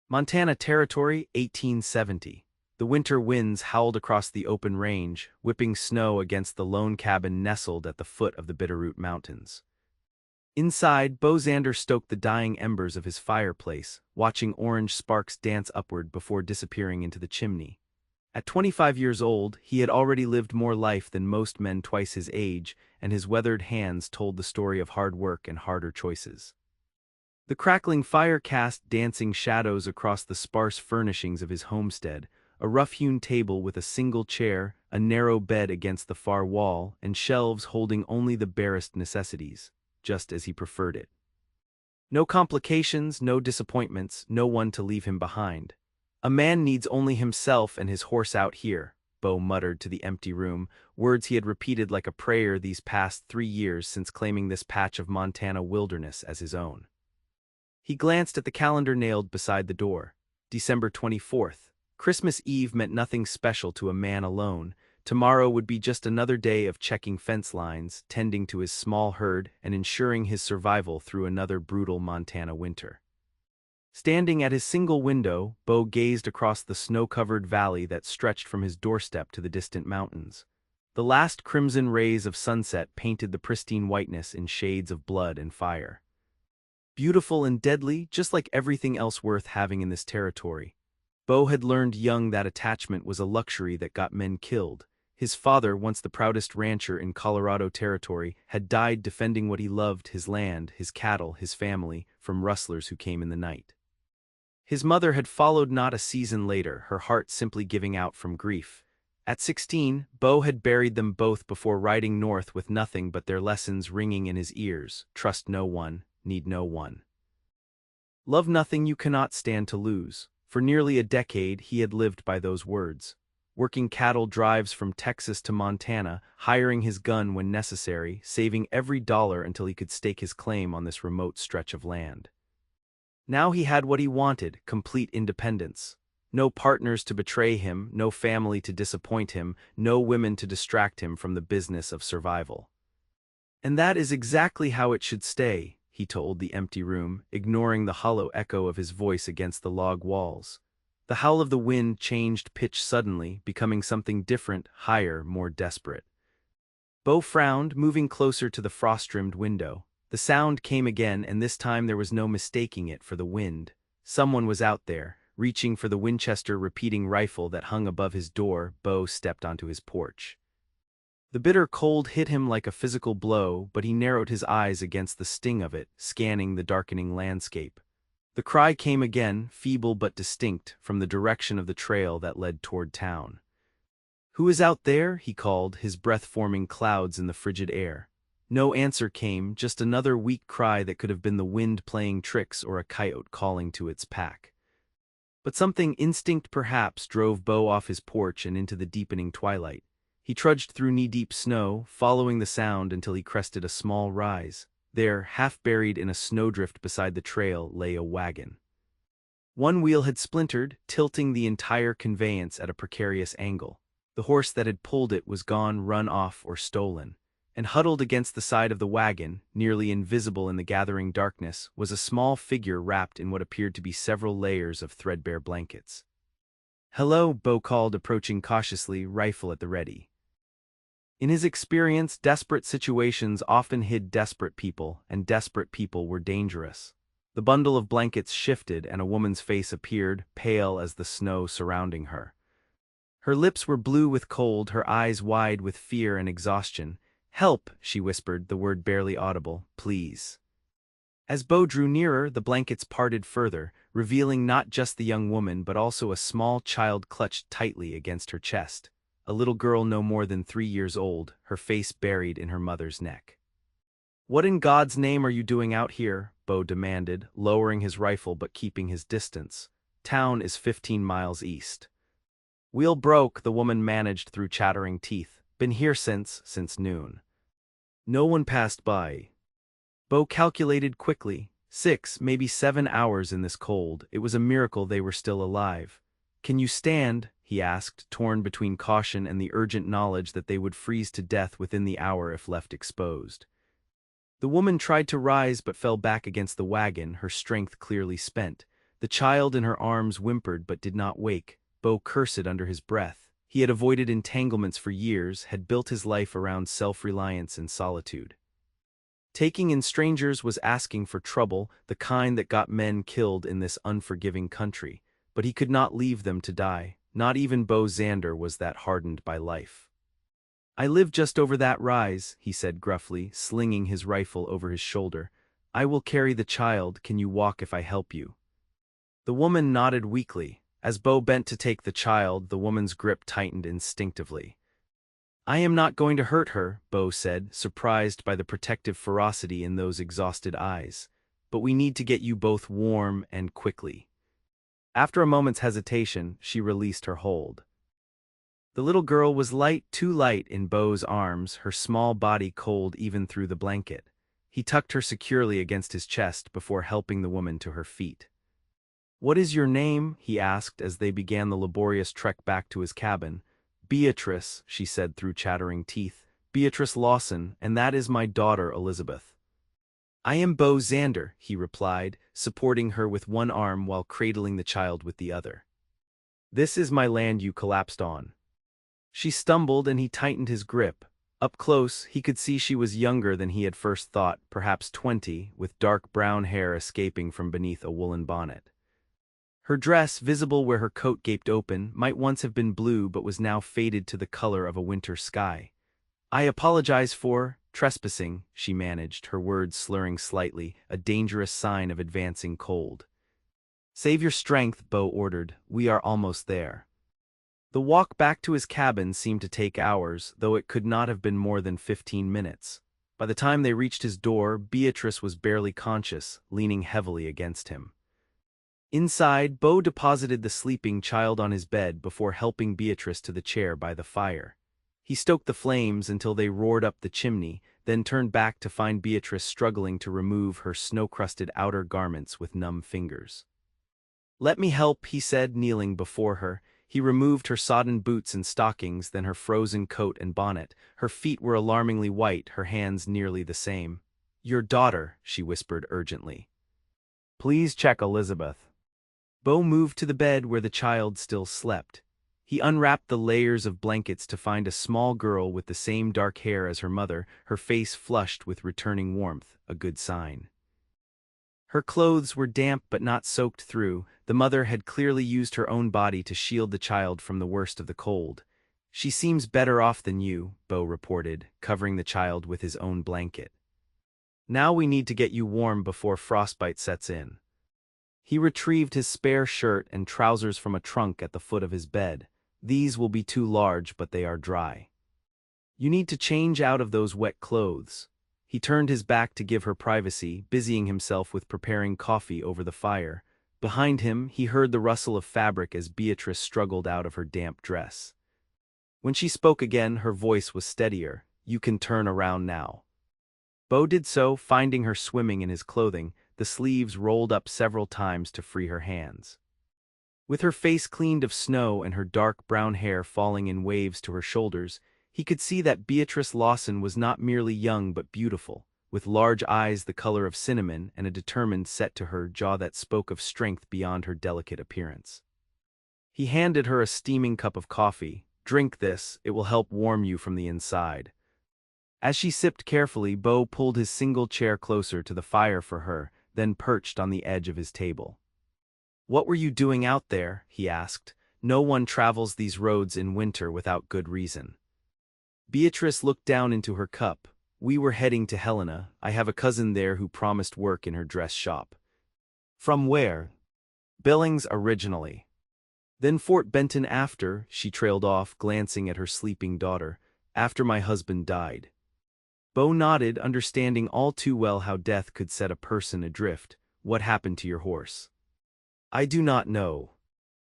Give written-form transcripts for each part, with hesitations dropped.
Montana Territory, 1870. The winter winds howled across the open range, whipping snow against the lone cabin nestled at the foot of the Bitterroot Mountains. Inside, Beau Xander stoked the dying embers of his fireplace, watching orange sparks dance upward before disappearing into the chimney. At 25 years old, he had already lived more life than most men twice his age, and his weathered hands told the story of hard work and harder choices. The crackling fire cast dancing shadows across the sparse furnishings of his homestead, a rough-hewn table with a single chair, a narrow bed against the far wall, and shelves holding only the barest necessities, just as he preferred it. No complications, no disappointments, no one to leave him behind. "A man needs only himself and his horse out here," Beau muttered to the empty room, words he had repeated like a prayer these past 3 years since claiming this patch of Montana wilderness as his own. He glanced at the calendar nailed beside the door. December 24th. Christmas Eve meant nothing special to a man alone. Tomorrow would be just another day of checking fence lines, tending to his small herd, and ensuring his survival through another brutal Montana winter. Standing at his single window, Beau gazed across the snow-covered valley that stretched from his doorstep to the distant mountains. The last crimson rays of sunset painted the pristine whiteness in shades of blood and fire. Beautiful and deadly, just like everything else worth having in this territory. Beau had learned young that attachment was a luxury that got men killed. His father, once the proudest rancher in Colorado Territory, had died defending what he loved, his land, his cattle, his family, from rustlers who came in the night. His mother had followed not a season later, her heart simply giving out from grief. At 16, Beau had buried them both before riding north with nothing but their lessons ringing in his ears: trust no one, need no one. Love nothing you cannot stand to lose. For nearly a decade he had lived by those words. Working cattle drives from Texas to Montana, hiring his gun when necessary, saving every dollar until he could stake his claim on this remote stretch of land. Now he had what he wanted: complete independence. No partners to betray him, no family to disappoint him, no women to distract him from the business of survival. "And that is exactly how it should stay," he told the empty room, ignoring the hollow echo of his voice against the log walls. The howl of the wind changed pitch suddenly, becoming something different, higher, more desperate. Beau frowned, moving closer to the frost-rimmed window. The sound came again, and this time there was no mistaking it for the wind. Someone was out there, reaching for the Winchester repeating rifle that hung above his door. Beau stepped onto his porch. The bitter cold hit him like a physical blow, but he narrowed his eyes against the sting of it, scanning the darkening landscape. The cry came again, feeble but distinct, from the direction of the trail that led toward town. "Who is out there?" he called, his breath forming clouds in the frigid air. No answer came, just another weak cry that could have been the wind playing tricks or a coyote calling to its pack. But something, instinct perhaps, drove Beau off his porch and into the deepening twilight. He trudged through knee-deep snow, following the sound until he crested a small rise. There, half buried in a snowdrift beside the trail, lay a wagon. One wheel had splintered, tilting the entire conveyance at a precarious angle. The horse that had pulled it was gone, run off, or stolen. And huddled against the side of the wagon, nearly invisible in the gathering darkness, was a small figure wrapped in what appeared to be several layers of threadbare blankets. "Hello," Beau called, approaching cautiously, rifle at the ready. In his experience, desperate situations often hid desperate people, and desperate people were dangerous. The bundle of blankets shifted, and a woman's face appeared, pale as the snow surrounding her. Her lips were blue with cold, her eyes wide with fear and exhaustion. "Help," she whispered, the word barely audible. "Please." As Beau drew nearer, the blankets parted further, revealing not just the young woman but also a small child clutched tightly against her chest. A little girl no more than 3 years old, her face buried in her mother's neck. "What in God's name are you doing out here?" Beau demanded, lowering his rifle but keeping his distance. "Town is 15 miles east." "Wheel broke," the woman managed through chattering teeth. "Been here since noon. No one passed by." Beau calculated quickly. 6, maybe 7 hours in this cold. It was a miracle they were still alive. "Can you stand?" he asked, torn between caution and the urgent knowledge that they would freeze to death within the hour if left exposed. The woman tried to rise but fell back against the wagon, her strength clearly spent. The child in her arms whimpered but did not wake. Beau cursed under his breath. He had avoided entanglements for years, had built his life around self-reliance and solitude. Taking in strangers was asking for trouble, the kind that got men killed in this unforgiving country. But he could not leave them to die. Not even Beau Xander was that hardened by life. "I live just over that rise," he said gruffly, slinging his rifle over his shoulder. "I will carry the child. Can you walk if I help you?" The woman nodded weakly. As Beau bent to take the child, the woman's grip tightened instinctively. "I am not going to hurt her," Beau said, surprised by the protective ferocity in those exhausted eyes. "But we need to get you both warm and quickly." After a moment's hesitation, she released her hold. The little girl was light, too light in Beau's arms, her small body cold even through the blanket. He tucked her securely against his chest before helping the woman to her feet. "What is your name?" he asked as they began the laborious trek back to his cabin. "Beatrice," she said through chattering teeth. "Beatrice Lawson, and that is my daughter Elizabeth." "I am Beau Xander," he replied, supporting her with one arm while cradling the child with the other. "This is my land you collapsed on." She stumbled and he tightened his grip. Up close, he could see she was younger than he had first thought, perhaps 20, with dark brown hair escaping from beneath a woolen bonnet. Her dress, visible where her coat gaped open, might once have been blue but was now faded to the color of a winter sky. "I apologize for trespassing," she managed, her words slurring slightly, a dangerous sign of advancing cold. "Save your strength," Beau ordered. "We are almost there." The walk back to his cabin seemed to take hours, though it could not have been more than 15 minutes. By the time they reached his door, Beatrice was barely conscious, leaning heavily against him. Inside, Beau deposited the sleeping child on his bed before helping Beatrice to the chair by the fire. He stoked the flames until they roared up the chimney, then turned back to find Beatrice struggling to remove her snow-crusted outer garments with numb fingers. "Let me help," he said, kneeling before her. He removed her sodden boots and stockings, then her frozen coat and bonnet. Her feet were alarmingly white, her hands nearly the same. "Your daughter," she whispered urgently. "Please check Elizabeth." Beau moved to the bed where the child still slept. He unwrapped the layers of blankets to find a small girl with the same dark hair as her mother, her face flushed with returning warmth, a good sign. Her clothes were damp but not soaked through. The mother had clearly used her own body to shield the child from the worst of the cold. "She seems better off than you," Beau reported, covering the child with his own blanket. "Now we need to get you warm before frostbite sets in." He retrieved his spare shirt and trousers from a trunk at the foot of his bed. "These will be too large, but they are dry. You need to change out of those wet clothes." He turned his back to give her privacy, busying himself with preparing coffee over the fire. Behind him, he heard the rustle of fabric as Beatrice struggled out of her damp dress. When she spoke again, her voice was steadier. "You can turn around now." Beau did so, finding her swimming in his clothing, the sleeves rolled up several times to free her hands. With her face cleaned of snow and her dark brown hair falling in waves to her shoulders, he could see that Beatrice Lawson was not merely young but beautiful, with large eyes the color of cinnamon and a determined set to her jaw that spoke of strength beyond her delicate appearance. He handed her a steaming cup of coffee. "Drink this, it will help warm you from the inside." As she sipped carefully, Beau pulled his single chair closer to the fire for her, then perched on the edge of his table. "What were you doing out there?" he asked. "No one travels these roads in winter without good reason." Beatrice looked down into her cup. "We were heading to Helena. I have a cousin there who promised work in her dress shop." "From where?" "Billings originally. Then Fort Benton after," she trailed off, glancing at her sleeping daughter. "After my husband died." Beau nodded, understanding all too well how death could set a person adrift. "What happened to your horse?" "I do not know.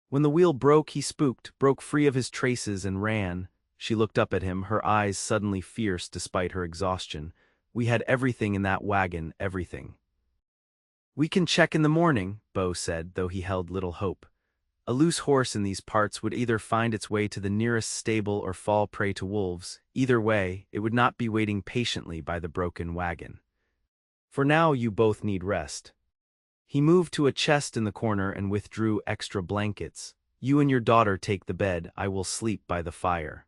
When the wheel broke, he spooked, broke free of his traces and ran." She looked up at him, her eyes suddenly fierce despite her exhaustion. "We had everything in that wagon, everything." "We can check in the morning," Beau said, though he held little hope. A loose horse in these parts would either find its way to the nearest stable or fall prey to wolves. Either way, it would not be waiting patiently by the broken wagon. "For now you both need rest." He moved to a chest in the corner and withdrew extra blankets. You and your daughter take the bed, I will sleep by the fire.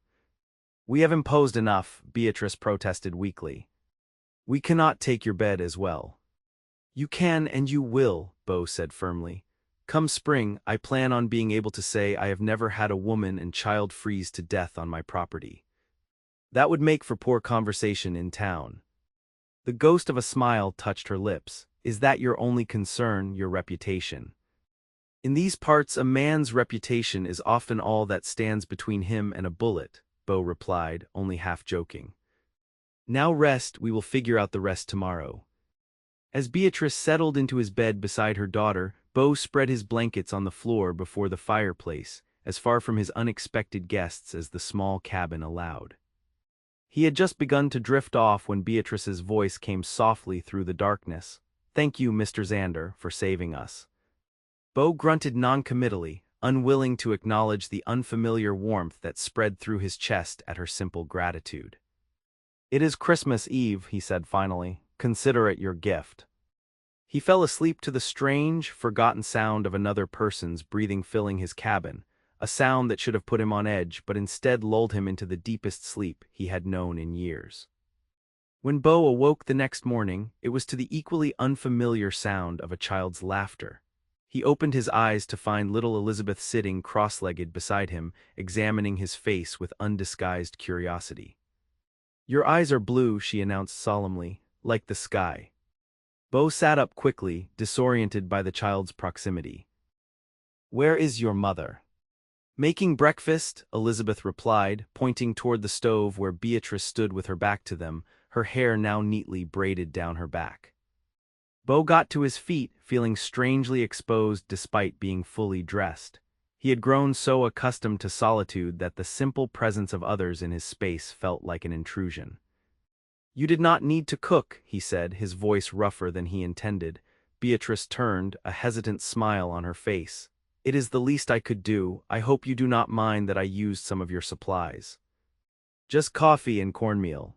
We have imposed enough, Beatrice protested weakly. We cannot take your bed as well. You can and you will, Beau said firmly. Come spring, I plan on being able to say I have never had a woman and child freeze to death on my property. That would make for poor conversation in town. The ghost of a smile touched her lips. Is that your only concern, your reputation? In these parts, a man's reputation is often all that stands between him and a bullet, Beau replied, only half joking. Now rest, we will figure out the rest tomorrow. As Beatrice settled into his bed beside her daughter, Beau spread his blankets on the floor before the fireplace, as far from his unexpected guests as the small cabin allowed. He had just begun to drift off when Beatrice's voice came softly through the darkness. Thank you, Mr. Xander, for saving us. Beau grunted noncommittally, unwilling to acknowledge the unfamiliar warmth that spread through his chest at her simple gratitude. It is Christmas Eve, he said finally. Consider it your gift. He fell asleep to the strange, forgotten sound of another person's breathing filling his cabin, a sound that should have put him on edge but instead lulled him into the deepest sleep he had known in years. When Beau awoke the next morning, it was to the equally unfamiliar sound of a child's laughter. He opened his eyes to find little Elizabeth sitting cross-legged beside him, examining his face with undisguised curiosity. Your eyes are blue, she announced solemnly, like the sky. Beau sat up quickly, disoriented by the child's proximity. Where is your mother? Making breakfast, Elizabeth replied, pointing toward the stove where Beatrice stood with her back to them, her hair now neatly braided down her back. Beau got to his feet, feeling strangely exposed despite being fully dressed. He had grown so accustomed to solitude that the simple presence of others in his space felt like an intrusion. You did not need to cook, he said, his voice rougher than he intended. Beatrice turned, a hesitant smile on her face. It is the least I could do. I hope you do not mind that I used some of your supplies. Just coffee and cornmeal.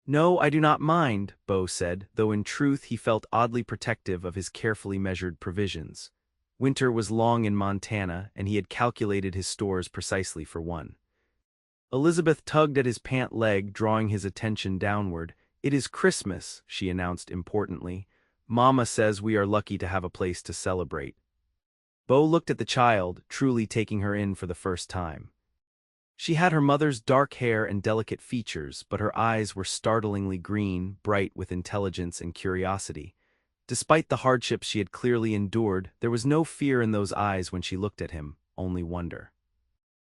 No, I do not mind, Beau said, though in truth he felt oddly protective of his carefully measured provisions. Winter was long in Montana, and he had calculated his stores precisely for one. Elizabeth tugged at his pant leg, drawing his attention downward. It is Christmas, she announced importantly. Mama says we are lucky to have a place to celebrate. Beau looked at the child, truly taking her in for the first time. She had her mother's dark hair and delicate features, but her eyes were startlingly green, bright with intelligence and curiosity. Despite the hardships she had clearly endured, there was no fear in those eyes when she looked at him, only wonder.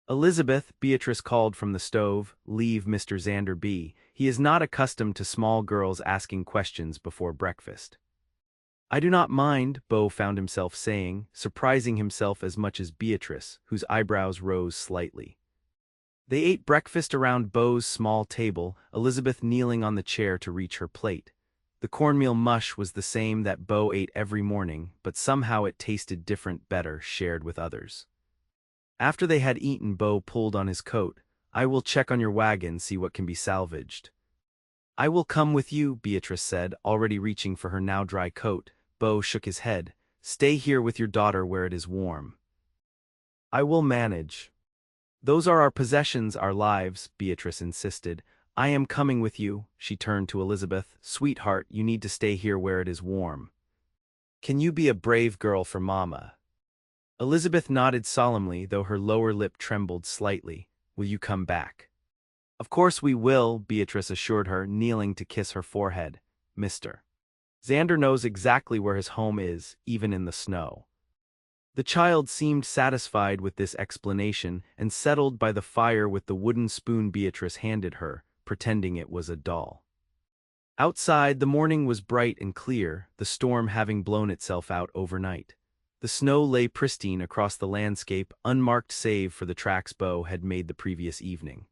Elizabeth, Beatrice called from the stove, leave Mr. Xander be. He is not accustomed to small girls asking questions before breakfast. I do not mind, Beau found himself saying, surprising himself as much as Beatrice, whose eyebrows rose slightly. They ate breakfast around Beau's small table, Elizabeth kneeling on the chair to reach her plate. The cornmeal mush was the same that Beau ate every morning, but somehow it tasted different, better, shared with others. After they had eaten, Beau pulled on his coat. I will check on your wagon, see what can be salvaged. I will come with you, Beatrice said, already reaching for her now dry coat. Beau shook his head. Stay here with your daughter where it is warm. I will manage. Those are our possessions, our lives, Beatrice insisted. I am coming with you, she turned to Elizabeth. Sweetheart, you need to stay here where it is warm. Can you be a brave girl for Mama? Elizabeth nodded solemnly, though her lower lip trembled slightly. Will you come back? Of course we will, Beatrice assured her, kneeling to kiss her forehead. Mr. Xander knows exactly where his home is, even in the snow. The child seemed satisfied with this explanation and settled by the fire with the wooden spoon Beatrice handed her, pretending it was a doll. Outside, the morning was bright and clear, the storm having blown itself out overnight. The snow lay pristine across the landscape, unmarked save for the tracks Beau had made the previous evening.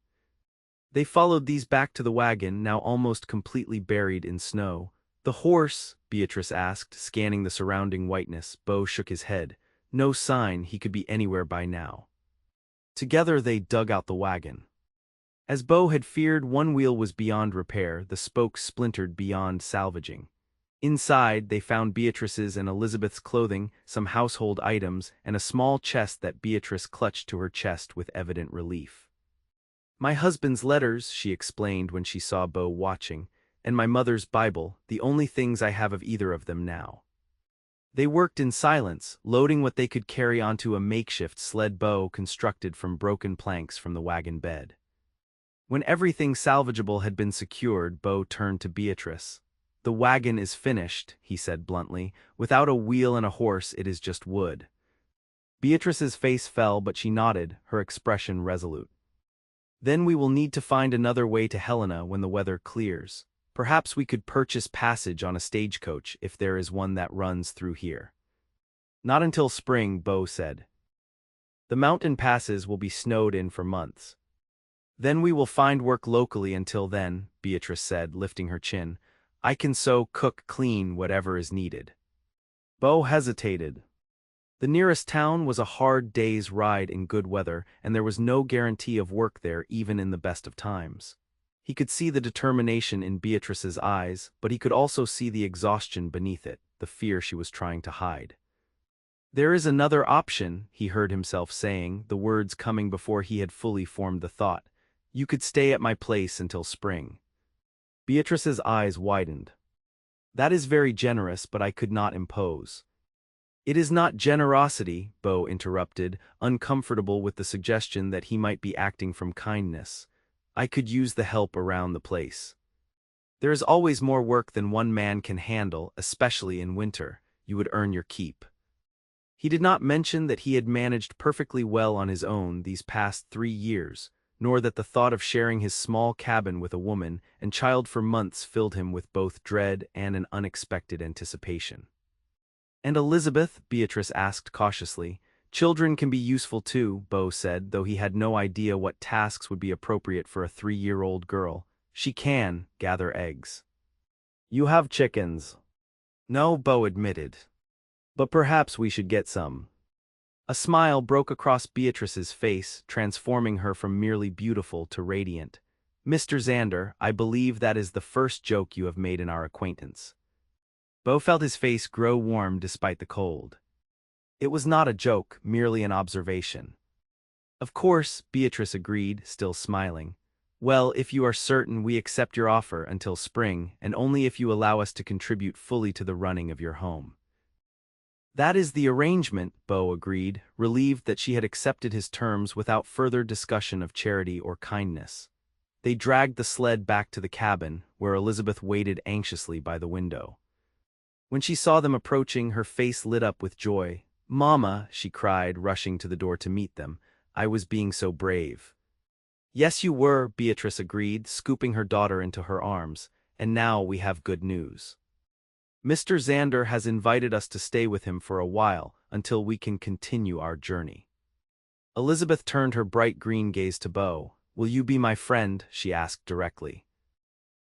They followed these back to the wagon, now almost completely buried in snow. The horse? Beatrice asked, scanning the surrounding whiteness. Beau shook his head. No sign, he could be anywhere by now. Together they dug out the wagon. As Beau had feared, one wheel was beyond repair, the spokes splintered beyond salvaging. Inside, they found Beatrice's and Elizabeth's clothing, some household items, and a small chest that Beatrice clutched to her chest with evident relief. "My husband's letters," she explained when she saw Beau watching, "and my mother's Bible, the only things I have of either of them now." They worked in silence, loading what they could carry onto a makeshift sled Beau constructed from broken planks from the wagon bed. When everything salvageable had been secured, Beau turned to Beatrice. "The wagon is finished," he said bluntly. "Without a wheel and a horse, it is just wood." Beatrice's face fell, but she nodded, her expression resolute. "Then we will need to find another way to Helena when the weather clears. Perhaps we could purchase passage on a stagecoach if there is one that runs through here." "Not until spring," Beau said. "The mountain passes will be snowed in for months." "Then we will find work locally until then," Beatrice said, lifting her chin. "I can sew, cook, clean, whatever is needed." Beau hesitated. The nearest town was a hard day's ride in good weather, and there was no guarantee of work there even in the best of times. He could see the determination in Beatrice's eyes, but he could also see the exhaustion beneath it, the fear she was trying to hide. "There is another option," he heard himself saying, the words coming before he had fully formed the thought. "You could stay at my place until spring." Beatrice's eyes widened. "That is very generous, but I could not impose." "It is not generosity," Beau interrupted, uncomfortable with the suggestion that he might be acting from kindness. "I could use the help around the place. There is always more work than one man can handle, especially in winter. You would earn your keep." He did not mention that he had managed perfectly well on his own these past 3 years, nor that the thought of sharing his small cabin with a woman and child for months filled him with both dread and an unexpected anticipation. "And Elizabeth?" Beatrice asked cautiously. "Children can be useful too," Beau said, though he had no idea what tasks would be appropriate for a 3-year-old girl. "She can gather eggs." "You have chickens." "No," Beau admitted. "But perhaps we should get some." A smile broke across Beatrice's face, transforming her from merely beautiful to radiant. "Mr. Xander, I believe that is the first joke you have made in our acquaintance." Beau felt his face grow warm despite the cold. It was not a joke, merely an observation. "Of course," Beatrice agreed, still smiling. "Well, if you are certain, we accept your offer until spring, and only if you allow us to contribute fully to the running of your home." "That is the arrangement," Beau agreed, relieved that she had accepted his terms without further discussion of charity or kindness. They dragged the sled back to the cabin, where Elizabeth waited anxiously by the window. When she saw them approaching, her face lit up with joy. "Mama," she cried, rushing to the door to meet them, "I was being so brave." "Yes, you were," Beatrice agreed, scooping her daughter into her arms. "And now we have good news. Mr. Xander has invited us to stay with him for a while, until we can continue our journey." Elizabeth turned her bright green gaze to Beau. "Will you be my friend?" she asked directly.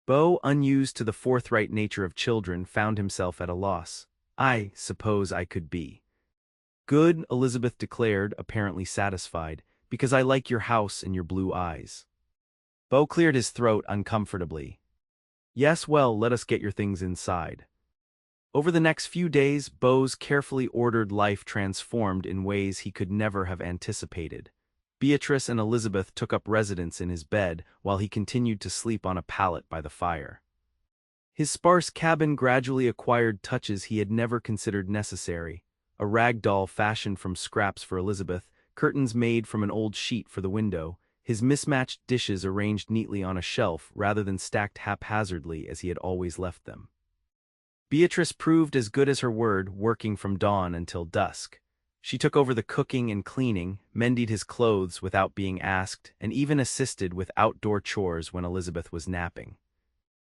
Beau, unused to the forthright nature of children, found himself at a loss. "I suppose I could be." "Good," Elizabeth declared, apparently satisfied, "because I like your house and your blue eyes." Beau cleared his throat uncomfortably. "Yes, well, let us get your things inside." Over the next few days, Beau's carefully ordered life transformed in ways he could never have anticipated. Beatrice and Elizabeth took up residence in his bed, while he continued to sleep on a pallet by the fire. His sparse cabin gradually acquired touches he had never considered necessary: a rag doll fashioned from scraps for Elizabeth, curtains made from an old sheet for the window, his mismatched dishes arranged neatly on a shelf rather than stacked haphazardly as he had always left them. Beatrice proved as good as her word, working from dawn until dusk. She took over the cooking and cleaning, mended his clothes without being asked, and even assisted with outdoor chores when Elizabeth was napping.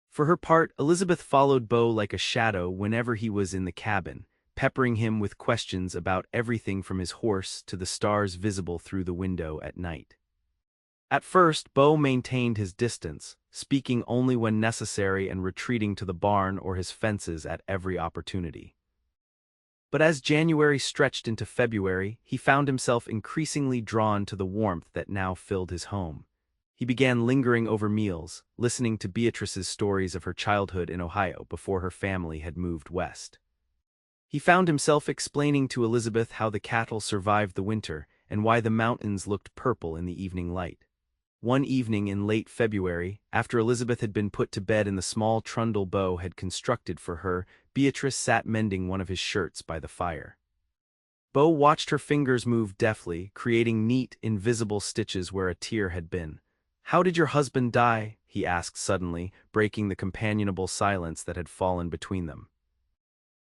For her part, Elizabeth followed Beau like a shadow whenever he was in the cabin, peppering him with questions about everything from his horse to the stars visible through the window at night. At first, Beau maintained his distance, speaking only when necessary and retreating to the barn or his fences at every opportunity. But as January stretched into February, he found himself increasingly drawn to the warmth that now filled his home. He began lingering over meals, listening to Beatrice's stories of her childhood in Ohio before her family had moved west. He found himself explaining to Elizabeth how the cattle survived the winter and why the mountains looked purple in the evening light. One evening in late February, after Elizabeth had been put to bed in the small trundle Beau had constructed for her, Beatrice sat mending one of his shirts by the fire. Beau watched her fingers move deftly, creating neat, invisible stitches where a tear had been. "How did your husband die?" he asked suddenly, breaking the companionable silence that had fallen between them.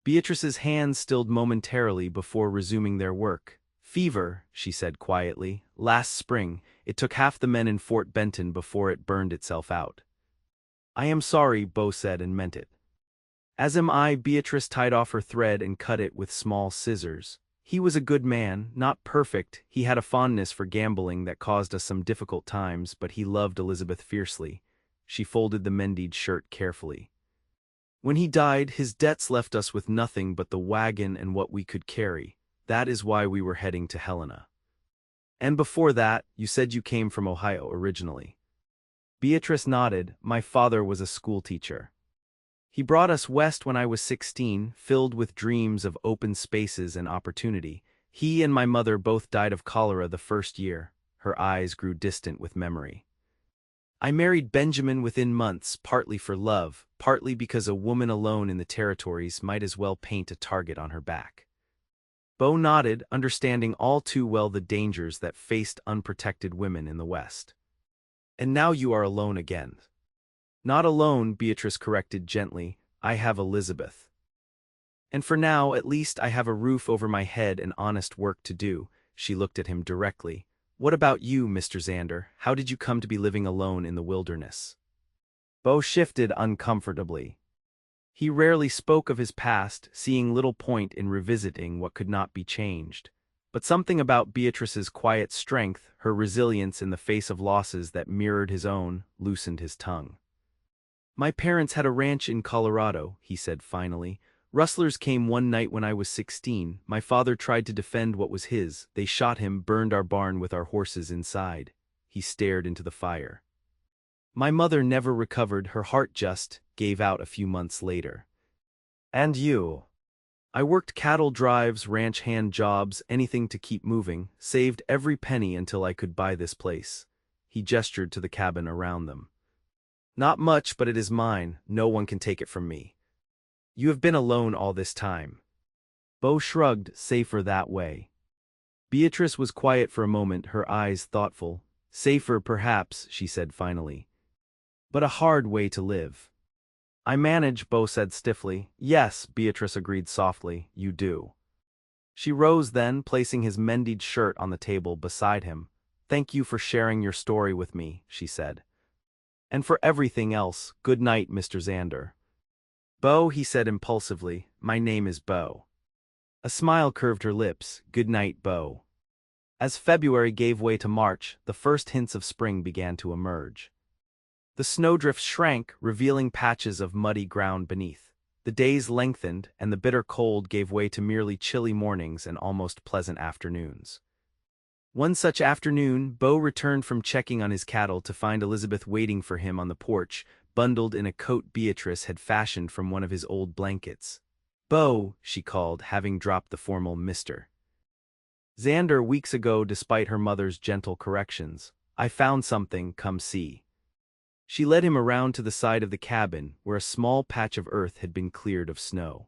Beatrice's hands stilled momentarily before resuming their work. "Fever," she said quietly. "Last spring, it took half the men in Fort Benton before it burned itself out." "I am sorry," Beau said and meant it. "As am I." Beatrice tied off her thread and cut it with small scissors. "He was a good man, not perfect. He had a fondness for gambling that caused us some difficult times, but he loved Elizabeth fiercely." She folded the mended shirt carefully. "When he died, his debts left us with nothing but the wagon and what we could carry. That is why we were heading to Helena." "And before that, you said you came from Ohio originally." Beatrice nodded. "My father was a schoolteacher. He brought us west when I was 16, filled with dreams of open spaces and opportunity. He and my mother both died of cholera the first year." Her eyes grew distant with memory. "I married Benjamin within months, partly for love, partly because a woman alone in the territories might as well paint a target on her back." Beau nodded, understanding all too well the dangers that faced unprotected women in the West. "And now you are alone again." "Not alone," Beatrice corrected gently. "I have Elizabeth. And for now, at least, I have a roof over my head and honest work to do." She looked at him directly. "What about you, Mr. Xander? How did you come to be living alone in the wilderness?" Beau shifted uncomfortably. He rarely spoke of his past, seeing little point in revisiting what could not be changed. But something about Beatrice's quiet strength, her resilience in the face of losses that mirrored his own, loosened his tongue. "My parents had a ranch in Colorado," he said finally. "Rustlers came one night when I was 16. My father tried to defend what was his. They shot him, burned our barn with our horses inside." He stared into the fire. "My mother never recovered. Her heart just gave out a few months later." "And you?" "I worked cattle drives, ranch hand jobs, anything to keep moving, saved every penny until I could buy this place." He gestured to the cabin around them. "Not much, but it is mine. No one can take it from me." "You have been alone all this time." Beau shrugged. "Safer that way." Beatrice was quiet for a moment, her eyes thoughtful. "Safer, perhaps," she said finally. "But a hard way to live." "I manage," Beau said stiffly. "Yes," Beatrice agreed softly, "you do." She rose then, placing his mended shirt on the table beside him. "Thank you for sharing your story with me," she said. "And for everything else, good night, Mr. Xander." "Beau," he said impulsively, "my name is Beau." A smile curved her lips. "Good night, Beau." As February gave way to March, the first hints of spring began to emerge. The snowdrifts shrank, revealing patches of muddy ground beneath. The days lengthened, and the bitter cold gave way to merely chilly mornings and almost pleasant afternoons. One such afternoon, Beau returned from checking on his cattle to find Elizabeth waiting for him on the porch, bundled in a coat Beatrice had fashioned from one of his old blankets. "Beau," she called, having dropped the formal Mr. Xander weeks ago despite her mother's gentle corrections. "I found something, come see." She led him around to the side of the cabin, where a small patch of earth had been cleared of snow.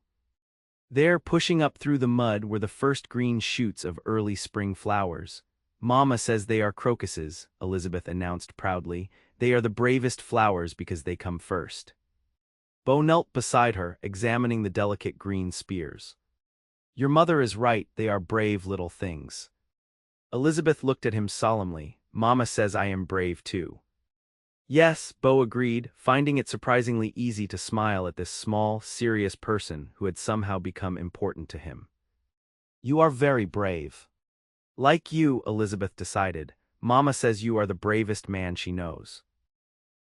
There, pushing up through the mud, were the first green shoots of early spring flowers. "Mama says they are crocuses," Elizabeth announced proudly. "They are the bravest flowers because they come first." Beau knelt beside her, examining the delicate green spears. "Your mother is right, they are brave little things." Elizabeth looked at him solemnly. "Mama says I am brave too." "Yes," Beau agreed, finding it surprisingly easy to smile at this small, serious person who had somehow become important to him. "You are very brave." "Like you," Elizabeth decided. "Mama says you are the bravest man she knows."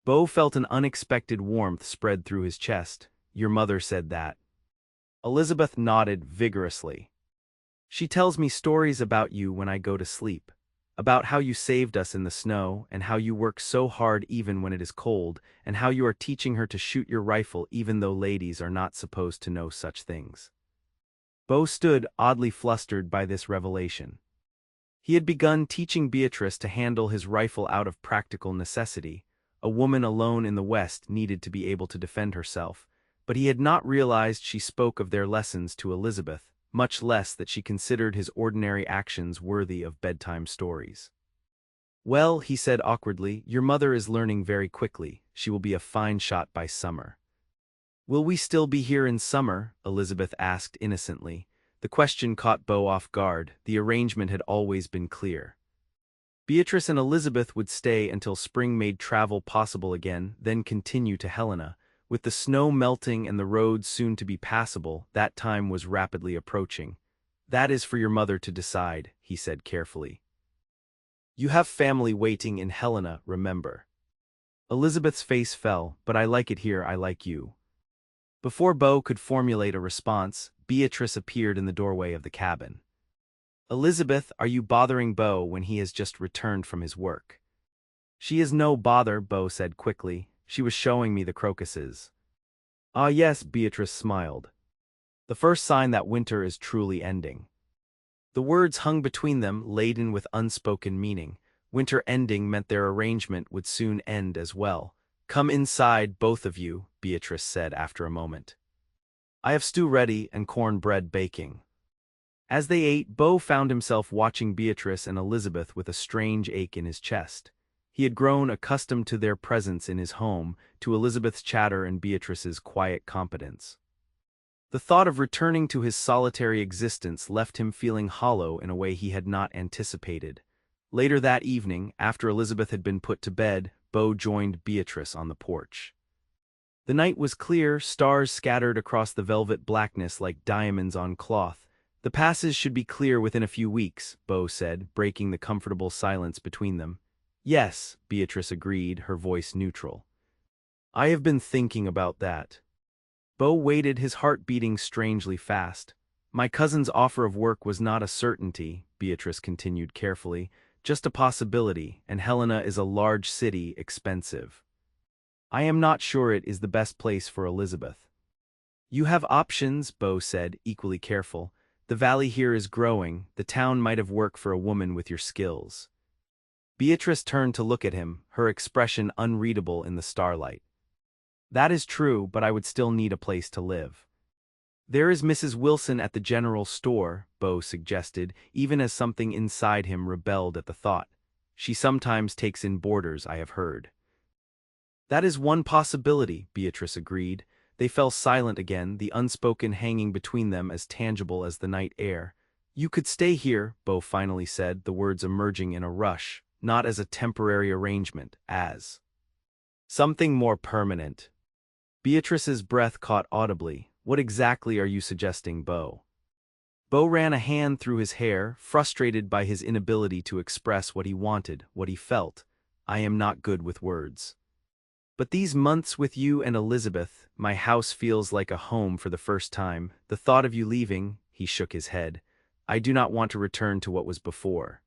Beau felt an unexpected warmth spread through his chest. "Your mother said that." Elizabeth nodded vigorously. "She tells me stories about you when I go to sleep." about how you saved us in the snow, and how you work so hard even when it is cold, and how you are teaching her to shoot your rifle even though ladies are not supposed to know such things." Beau stood oddly flustered by this revelation. He had begun teaching Beatrice to handle his rifle out of practical necessity. A woman alone in the West needed to be able to defend herself, but he had not realized she spoke of their lessons to Elizabeth, much less that she considered his ordinary actions worthy of bedtime stories. "Well," he said awkwardly, "your mother is learning very quickly. She will be a fine shot by summer." "Will we still be here in summer?" Elizabeth asked innocently. The question caught Beau off guard. The arrangement had always been clear. Beatrice and Elizabeth would stay until spring made travel possible again, then continue to Helena. With the snow melting and the roads soon to be passable, that time was rapidly approaching. "That is for your mother to decide," he said carefully. "You have family waiting in Helena, remember." Elizabeth's face fell. "But I like it here, I like you." Before Beau could formulate a response, Beatrice appeared in the doorway of the cabin. "Elizabeth, are you bothering Beau when he has just returned from his work?" "She is no bother," Beau said quickly. "She was showing me the crocuses." "Ah yes," Beatrice smiled. "The first sign that winter is truly ending." The words hung between them, laden with unspoken meaning. Winter ending meant their arrangement would soon end as well. "Come inside, both of you," Beatrice said after a moment. "I have stew ready and cornbread baking." As they ate, Beau found himself watching Beatrice and Elizabeth with a strange ache in his chest. He had grown accustomed to their presence in his home, to Elizabeth's chatter and Beatrice's quiet competence. The thought of returning to his solitary existence left him feeling hollow in a way he had not anticipated. Later that evening, after Elizabeth had been put to bed, Beau joined Beatrice on the porch. The night was clear, stars scattered across the velvet blackness like diamonds on cloth. "The passes should be clear within a few weeks," Beau said, breaking the comfortable silence between them. "Yes," Beatrice agreed, her voice neutral. "I have been thinking about that." Beau waited, his heart beating strangely fast. "My cousin's offer of work was not a certainty," Beatrice continued carefully, "just a possibility, and Helena is a large city, expensive. I am not sure it is the best place for Elizabeth." "You have options," Beau said, equally careful. "The valley here is growing. The town might have work for a woman with your skills." Beatrice turned to look at him, her expression unreadable in the starlight. "That is true, but I would still need a place to live." "There is Mrs. Wilson at the general store," Beau suggested, even as something inside him rebelled at the thought. "She sometimes takes in boarders, I have heard." "That is one possibility," Beatrice agreed. They fell silent again, the unspoken hanging between them as tangible as the night air. "You could stay here," Beau finally said, the words emerging in a rush, "not as a temporary arrangement, as something more permanent." Beatrice's breath caught audibly. "What exactly are you suggesting, Beau?" Beau ran a hand through his hair, frustrated by his inability to express what he wanted, what he felt. "I am not good with words. But these months with you and Elizabeth, my house feels like a home for the first time. The thought of you leaving," he shook his head. "I do not want to return to what was before."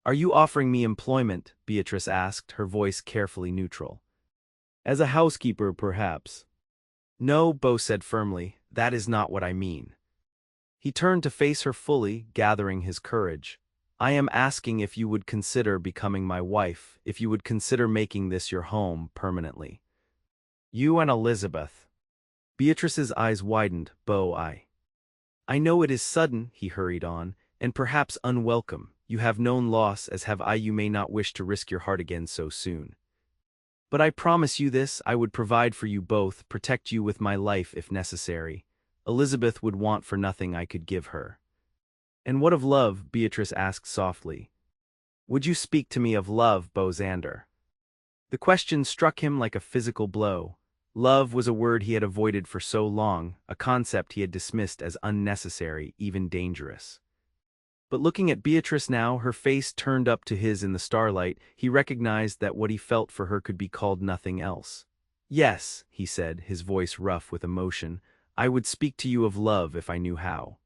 "Are you offering me employment?" Beatrice asked, her voice carefully neutral. "As a housekeeper, perhaps." "No," Beau said firmly, "that is not what I mean." He turned to face her fully, gathering his courage. "I am asking if you would consider becoming my wife, if you would consider making this your home permanently. You and Elizabeth." Beatrice's eyes widened. "Beau, I know it is sudden," he hurried on, "and perhaps unwelcome. You have known loss, as have I. You may not wish to risk your heart again so soon. But I promise you this, I would provide for you both, protect you with my life if necessary. Elizabeth would want for nothing I could give her." "And what of love?" Beatrice asked softly. "Would you speak to me of love, Beau Xander?" The question struck him like a physical blow. Love was a word he had avoided for so long, a concept he had dismissed as unnecessary, even dangerous. But looking at Beatrice now, her face turned up to his in the starlight, he recognized that what he felt for her could be called nothing else. "Yes," he said, his voice rough with emotion, "I would speak to you of love if I knew how."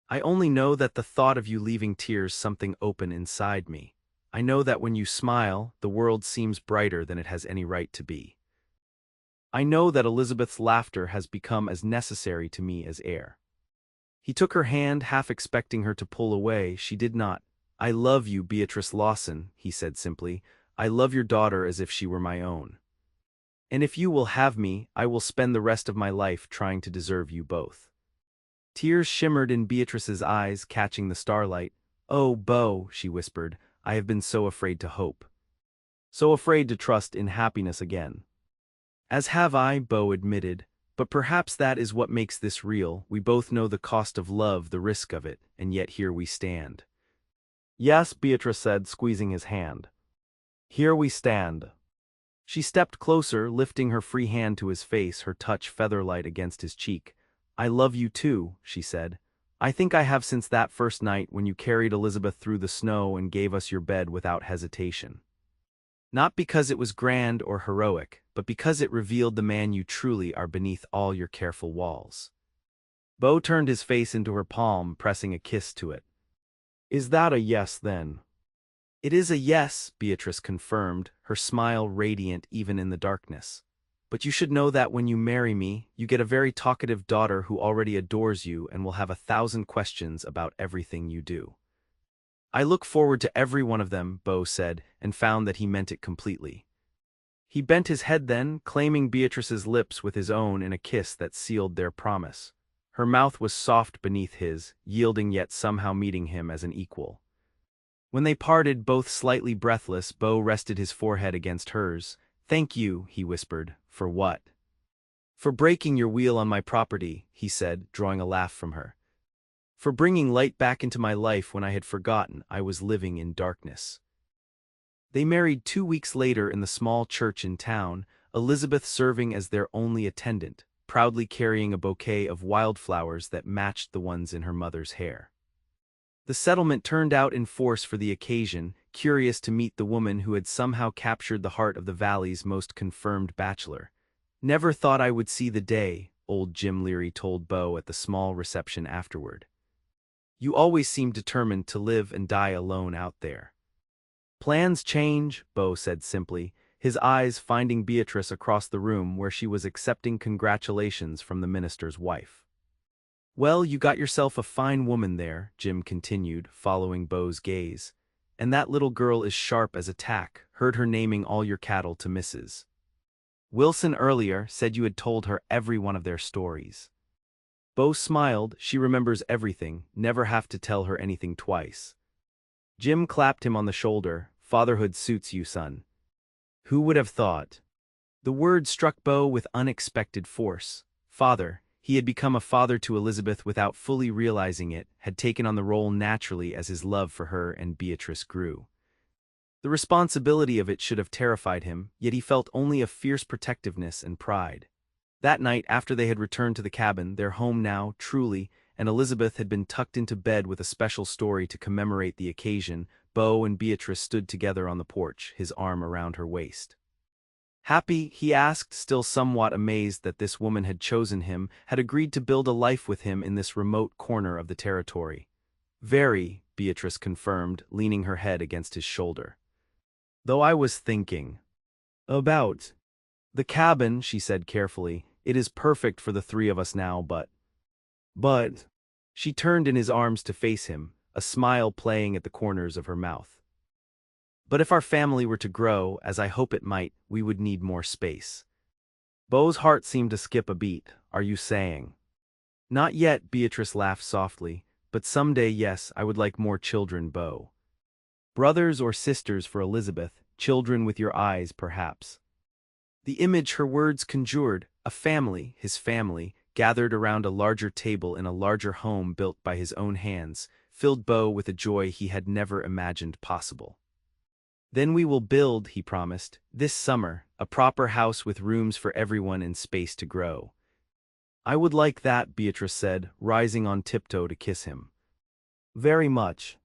I only know that the thought of you leaving tears something open inside me. I know that when you smile, the world seems brighter than it has any right to be. I know that Elizabeth's laughter has become as necessary to me as air. He took her hand, half expecting her to pull away. She did not. I love you, Beatrice Lawson, he said simply. I love your daughter as if she were my own. And if you will have me, I will spend the rest of my life trying to deserve you both. Tears shimmered in Beatrice's eyes, catching the starlight. Oh, Beau, she whispered, I have been so afraid to hope. So afraid to trust in happiness again. As have I, Beau admitted, but perhaps that is what makes this real. We both know the cost of love, the risk of it, and yet here we stand. Yes, Beatrice said, squeezing his hand. Here we stand. She stepped closer, lifting her free hand to his face, her touch featherlight against his cheek. I love you too, she said. I think I have since that first night when you carried Elizabeth through the snow and gave us your bed without hesitation. Not because it was grand or heroic, but because it revealed the man you truly are beneath all your careful walls. Beau turned his face into her palm, pressing a kiss to it. Is that a yes, then? It is a yes, Beatrice confirmed, her smile radiant even in the darkness. But you should know that when you marry me, you get a very talkative daughter who already adores you and will have 1,000 questions about everything you do. I look forward to every one of them, Beau said, and found that he meant it completely. He bent his head then, claiming Beatrice's lips with his own in a kiss that sealed their promise. Her mouth was soft beneath his, yielding yet somehow meeting him as an equal. When they parted, both slightly breathless, Beau rested his forehead against hers. Thank you, he whispered. For what? For breaking your wheel on my property, he said, drawing a laugh from her. For bringing light back into my life when I had forgotten I was living in darkness. They married 2 weeks later in the small church in town, Elizabeth serving as their only attendant, proudly carrying a bouquet of wildflowers that matched the ones in her mother's hair. The settlement turned out in force for the occasion, curious to meet the woman who had somehow captured the heart of the valley's most confirmed bachelor. Never thought I would see the day, old Jim Leary told Beau at the small reception afterward. You always seemed determined to live and die alone out there. Plans change, Beau said simply, his eyes finding Beatrice across the room where she was accepting congratulations from the minister's wife. Well, you got yourself a fine woman there, Jim continued, following Beau's gaze. And that little girl is sharp as a tack, heard her naming all your cattle to Mrs. Wilson earlier, said you had told her every one of their stories. Beau smiled, she remembers everything, never have to tell her anything twice. Jim clapped him on the shoulder, fatherhood suits you, son. Who would have thought? The word struck Beau with unexpected force. Father, he had become a father to Elizabeth without fully realizing it, had taken on the role naturally as his love for her and Beatrice grew. The responsibility of it should have terrified him, yet he felt only a fierce protectiveness and pride. That night, after they had returned to the cabin, their home now, truly, and Elizabeth had been tucked into bed with a special story to commemorate the occasion, Beau and Beatrice stood together on the porch, his arm around her waist. Happy, he asked, still somewhat amazed that this woman had chosen him, had agreed to build a life with him in this remote corner of the territory. Very, Beatrice confirmed, leaning her head against his shoulder. Though I was thinking about the cabin, she said carefully. It is perfect for the three of us now, but... She turned in his arms to face him, a smile playing at the corners of her mouth. But if our family were to grow, as I hope it might, we would need more space. Beau's heart seemed to skip a beat. Are you saying? Not yet, Beatrice laughed softly, but someday, yes, I would like more children, Beau. Brothers or sisters for Elizabeth, children with your eyes, perhaps. The image her words conjured, a family, his family, gathered around a larger table in a larger home built by his own hands, filled Beau with a joy he had never imagined possible. Then we will build, he promised, this summer, a proper house with rooms for everyone and space to grow. I would like that, Beatrice said, rising on tiptoe to kiss him. Very much.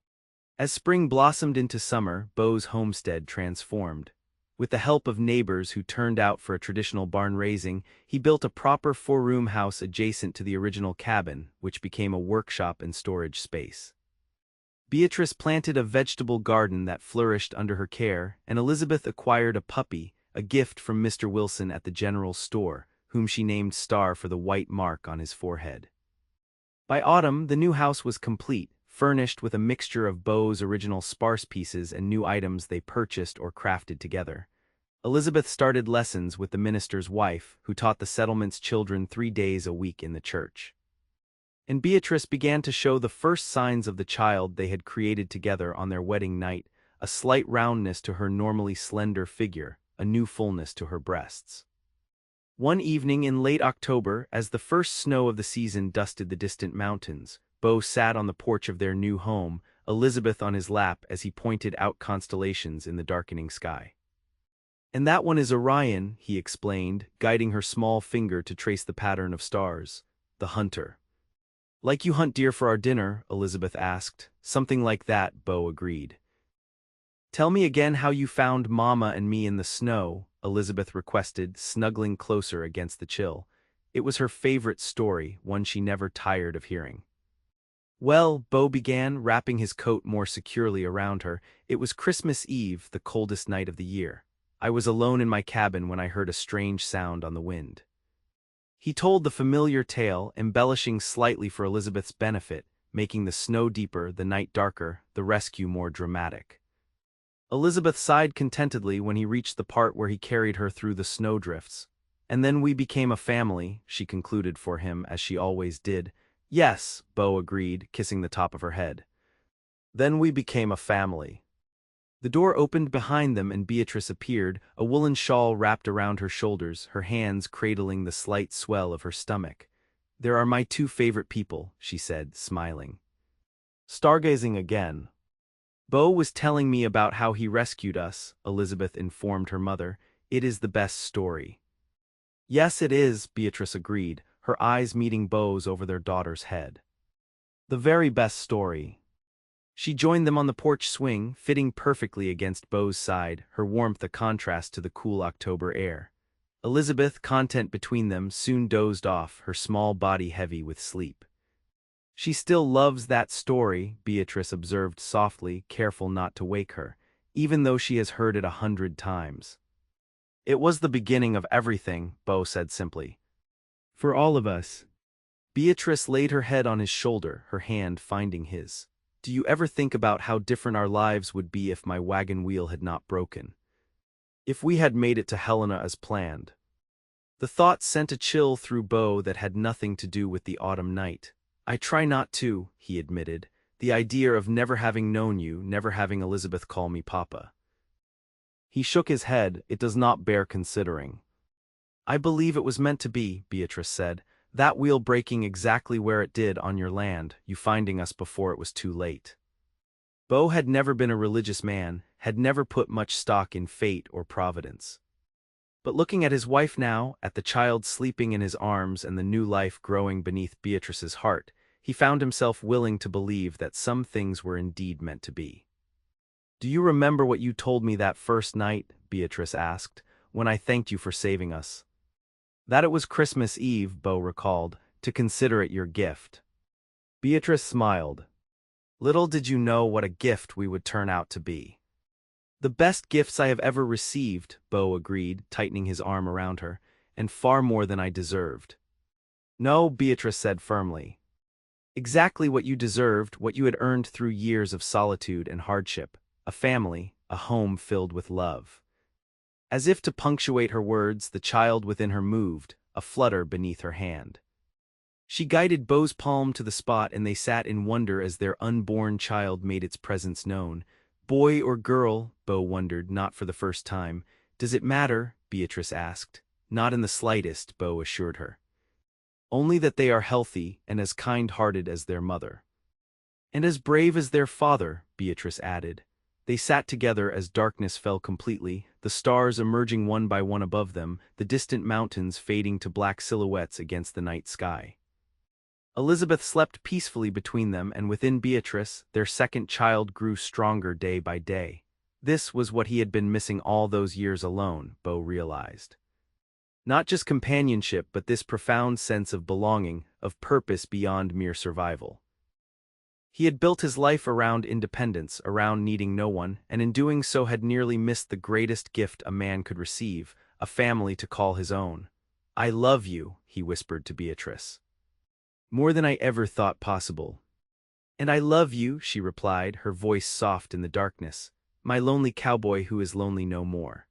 As spring blossomed into summer, Beau's homestead transformed. With the help of neighbors who turned out for a traditional barn raising, he built a proper four-room house adjacent to the original cabin, which became a workshop and storage space. Beatrice planted a vegetable garden that flourished under her care, and Elizabeth acquired a puppy, a gift from Mr. Wilson at the general store, whom she named Star for the white mark on his forehead. By autumn, the new house was complete, furnished with a mixture of Beau's original sparse pieces and new items they purchased or crafted together. Elizabeth started lessons with the minister's wife, who taught the settlement's children 3 days a week in the church. And Beatrice began to show the first signs of the child they had created together on their wedding night, a slight roundness to her normally slender figure, a new fullness to her breasts. One evening in late October, as the first snow of the season dusted the distant mountains, Beau sat on the porch of their new home, Elizabeth on his lap as he pointed out constellations in the darkening sky. "And that one is Orion," he explained, guiding her small finger to trace the pattern of stars. "The hunter." "Like you hunt deer for our dinner?" Elizabeth asked. "Something like that," Beau agreed. "Tell me again how you found Mama and me in the snow," Elizabeth requested, snuggling closer against the chill. It was her favorite story, one she never tired of hearing. "Well," Beau began, wrapping his coat more securely around her, "it was Christmas Eve, the coldest night of the year. I was alone in my cabin when I heard a strange sound on the wind." He told the familiar tale, embellishing slightly for Elizabeth's benefit, making the snow deeper, the night darker, the rescue more dramatic. Elizabeth sighed contentedly when he reached the part where he carried her through the snowdrifts. "And then we became a family," she concluded for him, as she always did. "Yes," Beau agreed, kissing the top of her head. "Then we became a family." The door opened behind them and Beatrice appeared, a woolen shawl wrapped around her shoulders, her hands cradling the slight swell of her stomach. "There are my 2 favorite people," she said, smiling. "Stargazing again." "Beau was telling me about how he rescued us," Elizabeth informed her mother. "It is the best story." "Yes, it is," Beatrice agreed, her eyes meeting Beau's over their daughter's head. "The very best story." She joined them on the porch swing, fitting perfectly against Beau's side, her warmth a contrast to the cool October air. Elizabeth, content between them, soon dozed off, her small body heavy with sleep. "She still loves that story," Beatrice observed softly, careful not to wake her, "even though she has heard it 100 times." "It was the beginning of everything," Beau said simply. "For all of us." Beatrice laid her head on his shoulder, her hand finding his. "Do you ever think about how different our lives would be if my wagon wheel had not broken? If we had made it to Helena as planned?" The thought sent a chill through Beau that had nothing to do with the autumn night. "I try not to," he admitted. "The idea of never having known you, never having Elizabeth call me Papa." He shook his head. "It does not bear considering." "I believe it was meant to be," Beatrice said. "That wheel breaking exactly where it did on your land, you finding us before it was too late." Beau had never been a religious man, had never put much stock in fate or providence. But looking at his wife now, at the child sleeping in his arms and the new life growing beneath Beatrice's heart, he found himself willing to believe that some things were indeed meant to be. "Do you remember what you told me that first night?" Beatrice asked, "when I thanked you for saving us?" "That it was Christmas Eve," Beau recalled, "to consider it your gift." Beatrice smiled. "Little did you know what a gift we would turn out to be." "The best gifts I have ever received," Beau agreed, tightening his arm around her, "and far more than I deserved." "No," Beatrice said firmly. "Exactly what you deserved, what you had earned through years of solitude and hardship, a family, a home filled with love." As if to punctuate her words, the child within her moved, a flutter beneath her hand. She guided Beau's palm to the spot and they sat in wonder as their unborn child made its presence known. "Boy or girl?" Beau wondered, not for the first time. "Does it matter?" Beatrice asked. "Not in the slightest," Beau assured her. "Only that they are healthy and as kind-hearted as their mother." "And as brave as their father," Beatrice added. They sat together as darkness fell completely, the stars emerging one by one above them, the distant mountains fading to black silhouettes against the night sky. Elizabeth slept peacefully between them, and within Beatrice, their second child grew stronger day by day. This was what he had been missing all those years alone, Beau realized. Not just companionship, but this profound sense of belonging, of purpose beyond mere survival. He had built his life around independence, around needing no one, and in doing so had nearly missed the greatest gift a man could receive, a family to call his own. "I love you," he whispered to Beatrice. "More than I ever thought possible." "And I love you," she replied, her voice soft in the darkness, "my lonely cowboy who is lonely no more."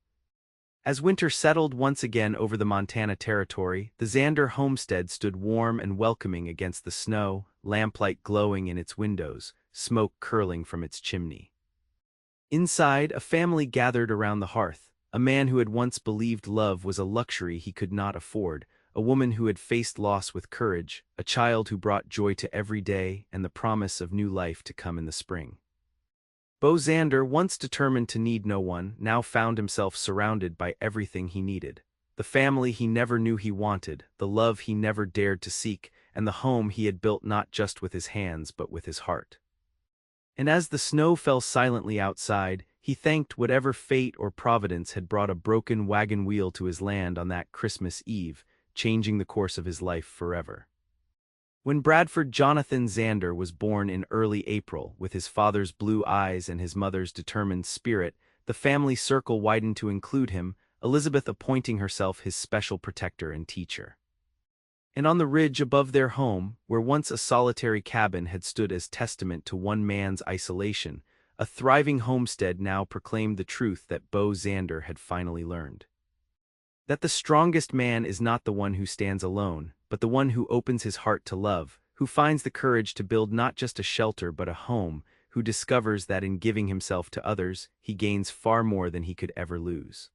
As winter settled once again over the Montana territory, the Xander homestead stood warm and welcoming against the snow, lamplight glowing in its windows, smoke curling from its chimney. Inside, a family gathered around the hearth, a man who had once believed love was a luxury he could not afford, a woman who had faced loss with courage, a child who brought joy to every day and the promise of new life to come in the spring. Beau Xander, once determined to need no one, now found himself surrounded by everything he needed. The family he never knew he wanted, the love he never dared to seek, and the home he had built not just with his hands but with his heart. And as the snow fell silently outside, he thanked whatever fate or providence had brought a broken wagon wheel to his land on that Christmas Eve, changing the course of his life forever. When Bradford Jonathan Xander was born in early April, with his father's blue eyes and his mother's determined spirit, the family circle widened to include him, Elizabeth appointing herself his special protector and teacher. And on the ridge above their home, where once a solitary cabin had stood as testament to one man's isolation, a thriving homestead now proclaimed the truth that Beau Xander had finally learned. That the strongest man is not the one who stands alone, but the one who opens his heart to love, who finds the courage to build not just a shelter but a home, who discovers that in giving himself to others, he gains far more than he could ever lose.